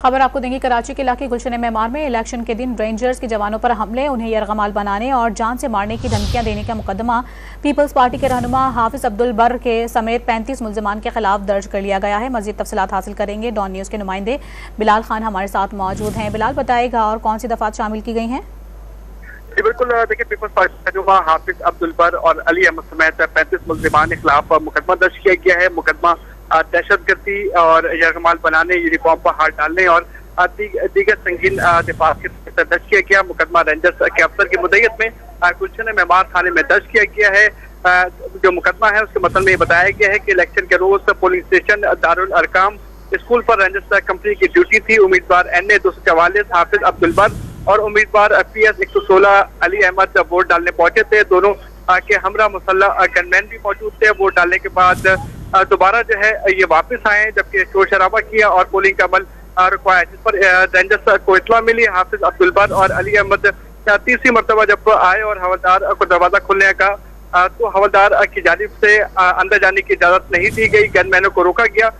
खबर आपको देंगे कराची के इलाके गुलशन मेमार में इलेक्शन के दिन रेंजर्स के जवानों पर हमले, उन्हें यरगमाल बनाने और जान से मारने की धमकियां देने का मुकदमा पीपल्स पार्टी के रहनुमा हाफिज अब्दुल बर के समेत 35 मुल्जिमान के खिलाफ दर्ज कर लिया गया है। मजीद तफसीलात हासिल करेंगे। डॉन न्यूज के नुमाइंदे बिलाल खान हमारे साथ मौजूद हैं। बिलाल, बताएगा और कौन सी दफात शामिल की गई हैं? बिल्कुल, देखिए पीपल्स पार्टी के रहनुमा हाफिज अब्दुल बर और अली अहमद समेत 35 मुल्जिमान के खिलाफ मुकदमा दर्ज किया गया है। मुकदमा दहशतगर्दी और यरगमाल बनाने, यूनिफॉर्म पर हाथ डालने और दीगर संगीन दफात के तहत दर्ज किया गया। मुकदमा रेंजर्स के अफसर की मुद्दत में गुलशन मेमार थाने में दर्ज किया गया है। जो मुकदमा है उसके मतलब में ये बताया गया है कि इलेक्शन के रोज पोलिंग स्टेशन दारुल अरकाम स्कूल पर रेंजर्स कंपनी की ड्यूटी थी। उम्मीदवार NA 244 हाफिज अब्दुल बर और उम्मीदवार PS 116 अली अहमद वोट डालने पहुंचे थे। दोनों के हमरा मुसल्लह गनमैन भी मौजूद थे। वोट डालने के बाद दोबारा जो है ये वापस आए, जबकि शोर शराबा किया और पोलिंग का अमल रुकवाया, जिस पर रेंजर्स को इत्तला मिली। हाफिज अब्दुल बर और अली अहमद तीसरी मरतबा जब आए और हवलदार को दरवाजा खोलने का, तो हवलदार की जानिब से अंदर जाने की इजाजत नहीं दी गई। गनमैनों को रोका गया।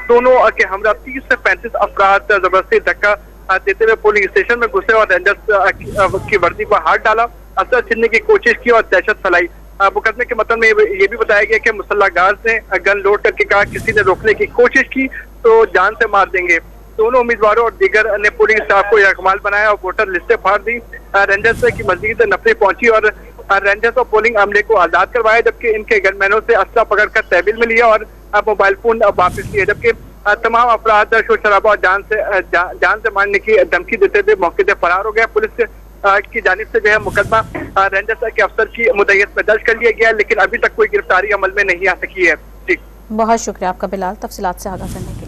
दोनों के हमरा 30 से 35 अफराद जबरदस्ती धक्का देते हुए पोलिंग स्टेशन में घुसे और रेंजर्स की वर्दी पर हाथ डाला, असर छीनने की कोशिश की और दहशत फैलाई। मुकदमे के मतलब में ये भी बताया गया कि मुसल्ला गार्ड ने गन लोड करके कहा किसी ने रोकने की कोशिश की तो जान से मार देंगे। दोनों उम्मीदवारों और दीगर ने पुलिस स्टाफ को यरगमाल बनाया और वोटर लिस्टें फाड़ दी। रेंजर्स की मजीद नफरी पहुंची और रेंजर्स और पोलिंग अमले को आजाद करवाया, जबकि इनके गनमैनों से असला पकड़कर तहवील में लिया और मोबाइल फोन वापस लिए। जबकि तमाम अफराद शोर शराबा और जान से मारने की धमकी देते हुए मौके से फरार हो गया। पुलिस की जानिब से जो है मुकदमा रेंजर्स के अफसर की मुद्दत में दर्ज कर लिया गया, लेकिन अभी तक कोई गिरफ्तारी अमल में नहीं आ सकी है। जी, बहुत शुक्रिया आपका बिलाल, तफसीलात से आगाह करने के लिए।